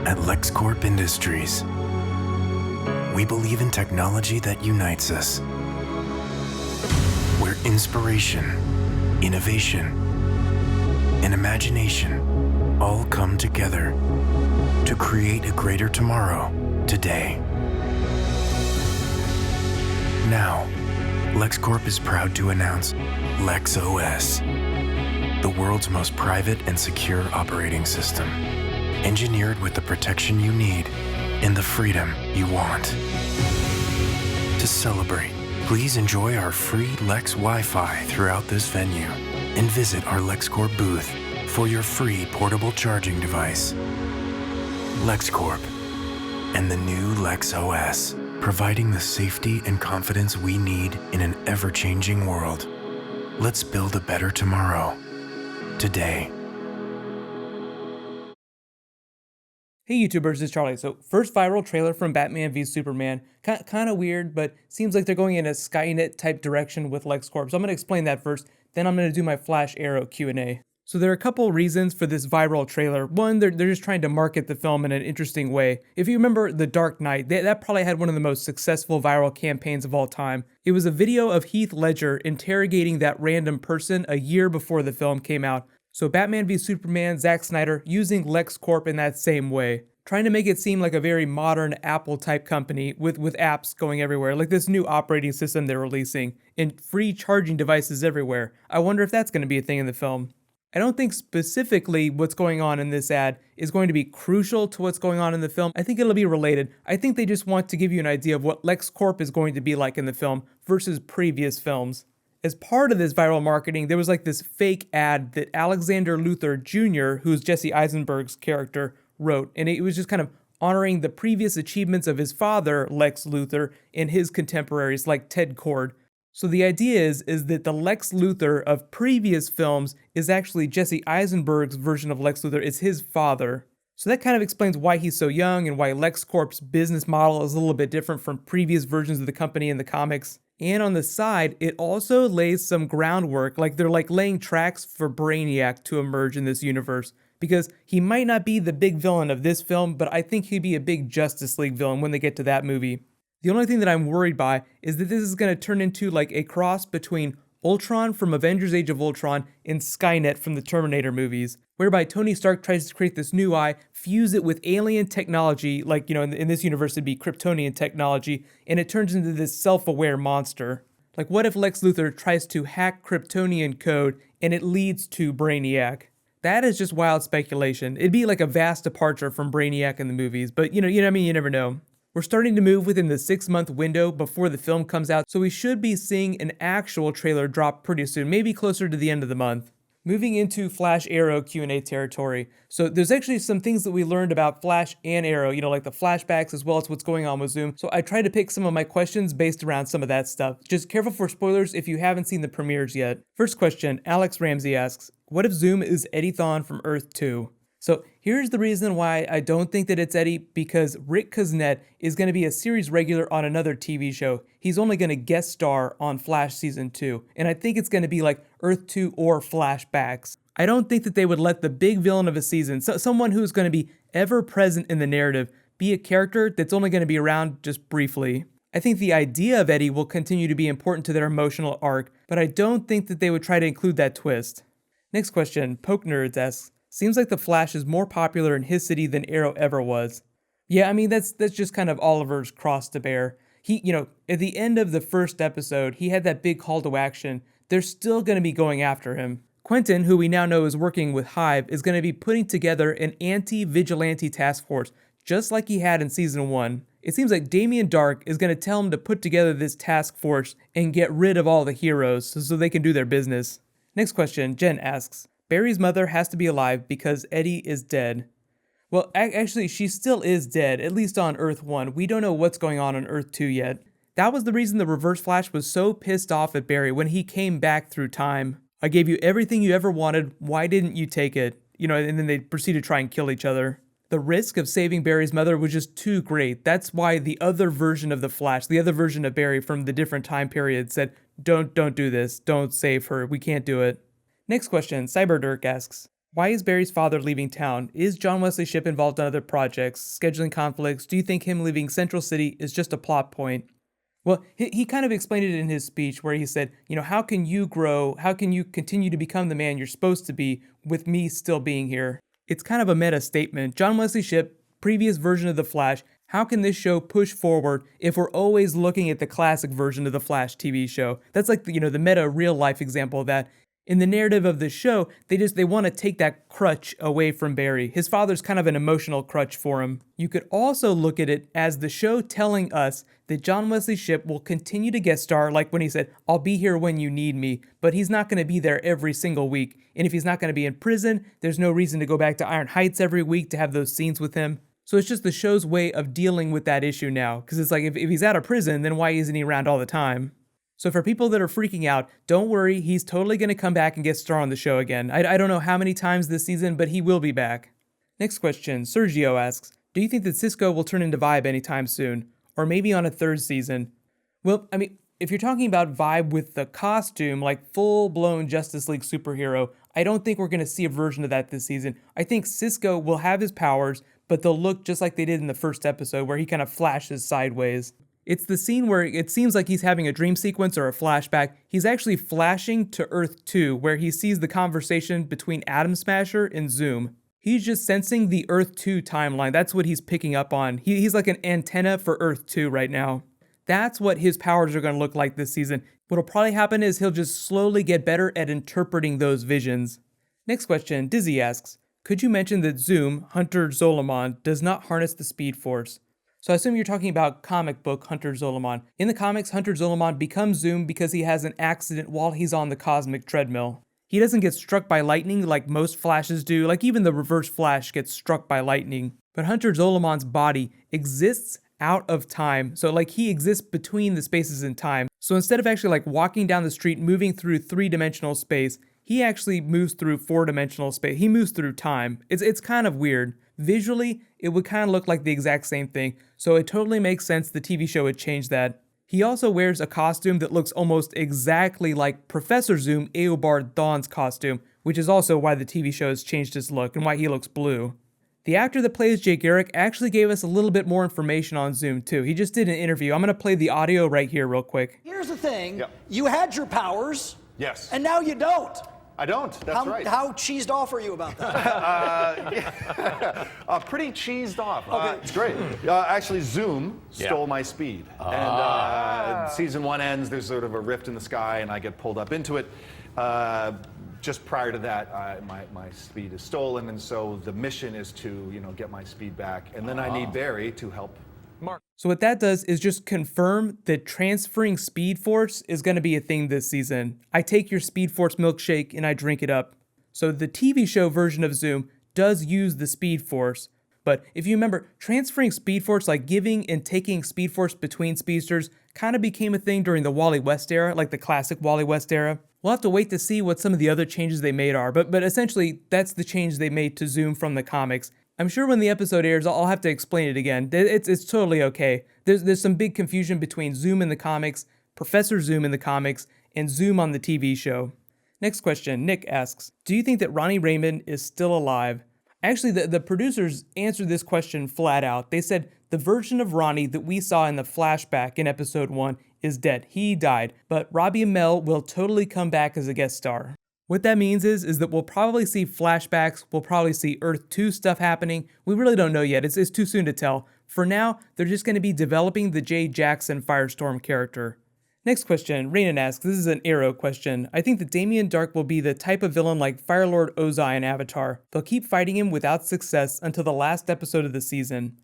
At LexCorp Industries, we believe in technology that unites us, where inspiration, innovation, and imagination all come together to create a greater tomorrow today. Now, LexCorp is proud to announce LexOS, the world's most private and secure operating system, engineered with the protection you need and the freedom you want. To celebrate, please enjoy our free Lex Wi-Fi throughout this venue and visit our LexCorp booth for your free portable charging device. LexCorp and the new LexOS, providing the safety and confidence we need in an ever-changing world. Let's build a better tomorrow, today. Hey YouTubers, it's Charlie. So first viral trailer from Batman v Superman. Kind of weird, but seems like they're going in a Skynet type direction with LexCorp. So I'm going to explain that first, then I'm going to do my Flash Arrow Q&A. So there are a couple reasons for this viral trailer. One, they're just trying to market the film in an interesting way. If you remember The Dark Knight, that probably had one of the most successful viral campaigns of all time. It was a video of Heath Ledger interrogating that random person a year before the film came out. So Batman v Superman, Zack Snyder using LexCorp in that same way, trying to make it seem like a very modern Apple type company with apps going everywhere, like this new operating system they're releasing and free charging devices everywhere. I wonder if that's going to be a thing in the film. I don't think specifically what's going on in this ad is going to be crucial to what's going on in the film. I think it'll be related. I think they just want to give you an idea of what LexCorp is going to be like in the film versus previous films. As part of this viral marketing, there was like this fake ad that Alexander Luthor Jr., who's Jesse Eisenberg's character, wrote. And it was just kind of honoring the previous achievements of his father, Lex Luthor, and his contemporaries like Ted Kord. So the idea is that the Lex Luthor of previous films is actually Jesse Eisenberg's version of Lex Luthor, is his father. So that kind of explains why he's so young and why LexCorp's business model is a little bit different from previous versions of the company in the comics. And on the side, it also lays some groundwork, like they're like laying tracks for Brainiac to emerge in this universe. Because he might not be the big villain of this film, but I think he'd be a big Justice League villain when they get to that movie. The only thing that I'm worried by is that this is going to turn into like a cross between Ultron from Avengers Age of Ultron and Skynet from the Terminator movies, whereby Tony Stark tries to create this new eye, fuse it with alien technology, like, you know, in this universe it'd be Kryptonian technology, and it turns into this self-aware monster. Like, what if Lex Luthor tries to hack Kryptonian code and it leads to Brainiac? That is just wild speculation. It'd be like a vast departure from Brainiac in the movies, but you know what I mean, you never know. We're starting to move within the 6-month window before the film comes out, so we should be seeing an actual trailer drop pretty soon, maybe closer to the end of the month. Moving into Flash Arrow Q&A territory. So there's actually some things that we learned about Flash and Arrow, you know, like the flashbacks as well as what's going on with Zoom. So I tried to pick some of my questions based around some of that stuff. Just careful for spoilers if you haven't seen the premieres yet. First question, Alex Ramsey asks, what if Zoom is Eddie Thawne from Earth 2? So here's the reason why I don't think that it's Eddie, because Rick Kuznets is going to be a series regular on another TV show. He's only going to guest star on Flash Season 2, and I think it's going to be like Earth 2 or flashbacks. I don't think that they would let the big villain of a season, someone who's going to be ever present in the narrative, be a character that's only going to be around just briefly. I think the idea of Eddie will continue to be important to their emotional arc, but I don't think that they would try to include that twist. Next question, Poke Nerds asks, seems like the Flash is more popular in his city than Arrow ever was. Yeah, I mean, that's just kind of Oliver's cross to bear. He, you know, at the end of the first episode, he had that big call to action. They're still going to be going after him. Quentin, who we now know is working with Hive, is going to be putting together an anti-vigilante task force, just like he had in Season 1. It seems like Damien Darhk is going to tell him to put together this task force and get rid of all the heroes so they can do their business. Next question, Jen asks, Barry's mother has to be alive because Eddie is dead. Well, actually, she still is dead, at least on Earth 1. We don't know what's going on Earth 2 yet. That was the reason the Reverse Flash was so pissed off at Barry when he came back through time. I gave you everything you ever wanted, why didn't you take it? You know, and then they proceed to try and kill each other. The risk of saving Barry's mother was just too great. That's why the other version of the Flash, the other version of Barry from the different time periods said, don't do this, don't save her, we can't do it. Next question, Cyberdirk asks, Why is Barry's father leaving town? Is John Wesley Shipp involved in other projects, scheduling conflicts? Do you think him leaving Central City is just a plot point? Well, he kind of explained it in his speech where he said, how can you grow? How can you continue to become the man you're supposed to be with me still being here? It's kind of a meta statement. John Wesley Shipp, previous version of The Flash, how can this show push forward if we're always looking at the classic version of the Flash TV show? That's like the meta real life example of that. In the narrative of the show, they want to take that crutch away from Barry. His father's kind of an emotional crutch for him. You could also look at it as the show telling us that John Wesley Shipp will continue to guest star, like when he said, "I'll be here when you need me," but he's not going to be there every single week. And if he's not going to be in prison, there's no reason to go back to Iron Heights every week to have those scenes with him. So it's just the show's way of dealing with that issue now. Because it's like, if he's out of prison, then why isn't he around all the time? So for people that are freaking out, don't worry, he's totally going to come back and guest star on the show again. I don't know how many times this season, but he will be back. Next question, Sergio asks, do you think that Cisco will turn into Vibe anytime soon? Or maybe on a third season? Well, I mean, if you're talking about Vibe with the costume, like full-blown Justice League superhero, I don't think we're going to see a version of that this season. I think Cisco will have his powers, but they'll look just like they did in the first episode, where he kind of flashes sideways. It's the scene where it seems like he's having a dream sequence or a flashback. He's actually flashing to Earth 2, where he sees the conversation between Atom Smasher and Zoom. He's just sensing the Earth 2 timeline. That's what he's picking up on. He's like an antenna for Earth 2 right now. That's what his powers are going to look like this season. What'll probably happen is he'll just slowly get better at interpreting those visions. Next question, Dizzy asks, could you mention that Zoom, Hunter Zolomon, does not harness the Speed Force? So I assume you're talking about comic book Hunter Zolomon. In the comics, Hunter Zolomon becomes Zoom because he has an accident while he's on the cosmic treadmill. He doesn't get struck by lightning like most Flashes do, like even the Reverse Flash gets struck by lightning. But Hunter Zolomon's body exists out of time, so like he exists between the spaces in time. So instead of actually like walking down the street, moving through 3-dimensional space, he actually moves through 4-dimensional space. He moves through time. It's kind of weird. Visually, it would kind of look like the exact same thing, so it totally makes sense the TV show would change that. He also wears a costume that looks almost exactly like Professor Zoom Eobard Thawne's costume, which is also why the TV show has changed his look and why he looks blue. The actor that plays Jay Garrick actually gave us a little bit more information on Zoom too. He just did an interview. I'm going to play the audio right here real quick. Here's the thing. You had your powers. Yes. And now you don't. I don't. That's right. How cheesed off are you about that? Pretty cheesed off. Okay. It's great. Actually, Zoom stole my speed. And season 1 ends, there's sort of a rift in the sky, and I get pulled up into it. Just prior to that, my speed is stolen, and so the mission is to, get my speed back. And then I need Barry to help Mark. So what that does is just confirm that transferring Speed Force is going to be a thing this season. I take your Speed Force milkshake and I drink it up. So the TV show version of Zoom does use the Speed Force. But if you remember, transferring Speed Force, like giving and taking Speed Force between speedsters, kind of became a thing during the Wally West era, like the classic Wally West era. We'll have to wait to see what some of the other changes they made are, but essentially that's the change they made to Zoom from the comics. I'm sure when the episode airs, I'll have to explain it again. It's totally okay. There's some big confusion between Zoom in the comics, Professor Zoom in the comics, and Zoom on the TV show. Next question, Nick asks, do you think that Ronnie Raymond is still alive? Actually, the producers answered this question flat out. They said the version of Ronnie that we saw in the flashback in episode 1 is dead. He died, but Robbie Amell will totally come back as a guest star. What that means is that we'll probably see flashbacks, we'll probably see Earth 2 stuff happening. We really don't know yet, it's too soon to tell. For now, they're just going to be developing the Jay Jackson Firestorm character. Next question, Rainan asks, this is an Arrow question. I think that Damien Darhk will be the type of villain like Firelord Ozai in Avatar. They'll keep fighting him without success until the last episode of the season.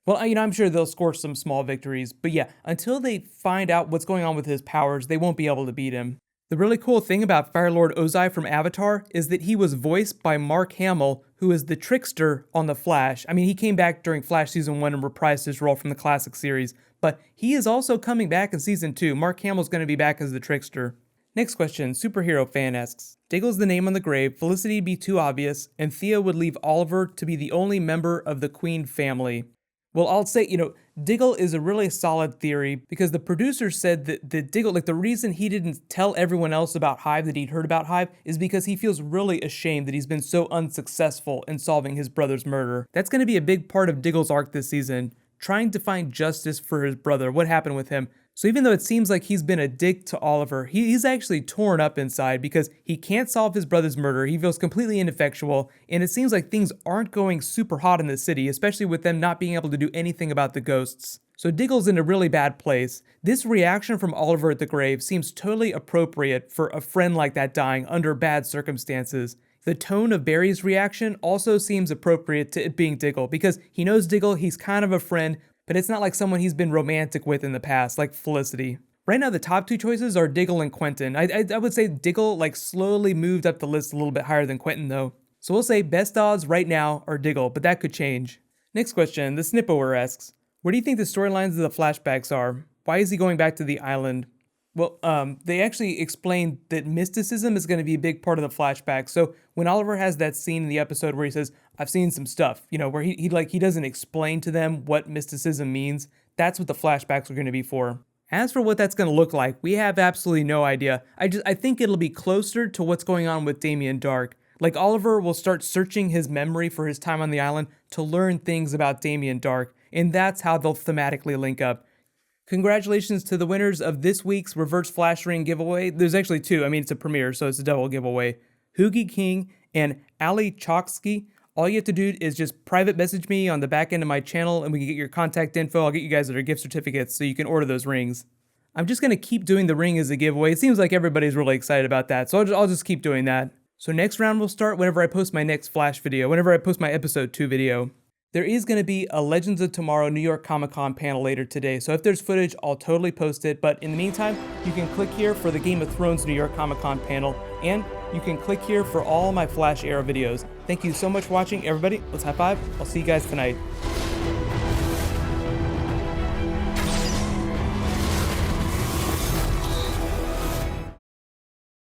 Well, I'm sure they'll score some small victories, but yeah, until they find out what's going on with his powers, they won't be able to beat him. The really cool thing about Firelord Ozai from Avatar is that he was voiced by Mark Hamill, who is the Trickster on The Flash. He came back during Flash Season 1 and reprised his role from the classic series, but he is also coming back in Season 2. Mark Hamill's going to be back as the Trickster. Next question, Superhero Fan asks, Diggle's the name on the grave, Felicity be too obvious, and Thea would leave Oliver to be the only member of the Queen family. Well, I'll say, Diggle is a really solid theory because the producer said that Diggle, like the reason he didn't tell everyone else about Hive that he'd heard about Hive is because he feels really ashamed that he's been so unsuccessful in solving his brother's murder. That's going to be a big part of Diggle's arc this season, trying to find justice for his brother, what happened with him. So even though it seems like he's been a dick to Oliver, he's actually torn up inside because he can't solve his brother's murder, he feels completely ineffectual, and it seems like things aren't going super hot in the city, especially with them not being able to do anything about the ghosts. So Diggle's in a really bad place. This reaction from Oliver at the grave seems totally appropriate for a friend like that dying under bad circumstances. The tone of Barry's reaction also seems appropriate to it being Diggle, because he knows Diggle, he's kind of a friend, but it's not like someone he's been romantic with in the past, like Felicity. Right now, the top two choices are Diggle and Quentin. I would say Diggle slowly moved up the list a little bit higher than Quentin though. So we'll say best odds right now are Diggle, but that could change. Next question, the Snippower asks, where do you think the storylines of the flashbacks are? Why is he going back to the island? Well, they actually explained that mysticism is going to be a big part of the flashback. So when Oliver has that scene in the episode where he says, I've seen some stuff, where he doesn't explain to them what mysticism means, that's what the flashbacks are going to be for. As for what that's going to look like, we have absolutely no idea. I think it'll be closer to what's going on with Damien Darhk. Like Oliver will start searching his memory for his time on the island to learn things about Damien Darhk, and that's how they'll thematically link up. Congratulations to the winners of this week's Reverse Flash Ring giveaway. There's actually two. It's a premiere, so it's a double giveaway. Hoogie King and Ali Choksky. All you have to do is just private message me on the back end of my channel and we can get your contact info. I'll get you guys their gift certificates so you can order those rings. I'm just going to keep doing the ring as a giveaway. It seems like everybody's really excited about that, so I'll just keep doing that. So next round will start whenever I post my next Flash video, whenever I post my episode 2 video. There is going to be a Legends of Tomorrow New York Comic Con panel later today, so if there's footage, I'll totally post it. But in the meantime, you can click here for the Game of Thrones New York Comic Con panel, and you can click here for all my Flash Arrow videos. Thank you so much for watching, everybody. Let's high five. I'll see you guys tonight.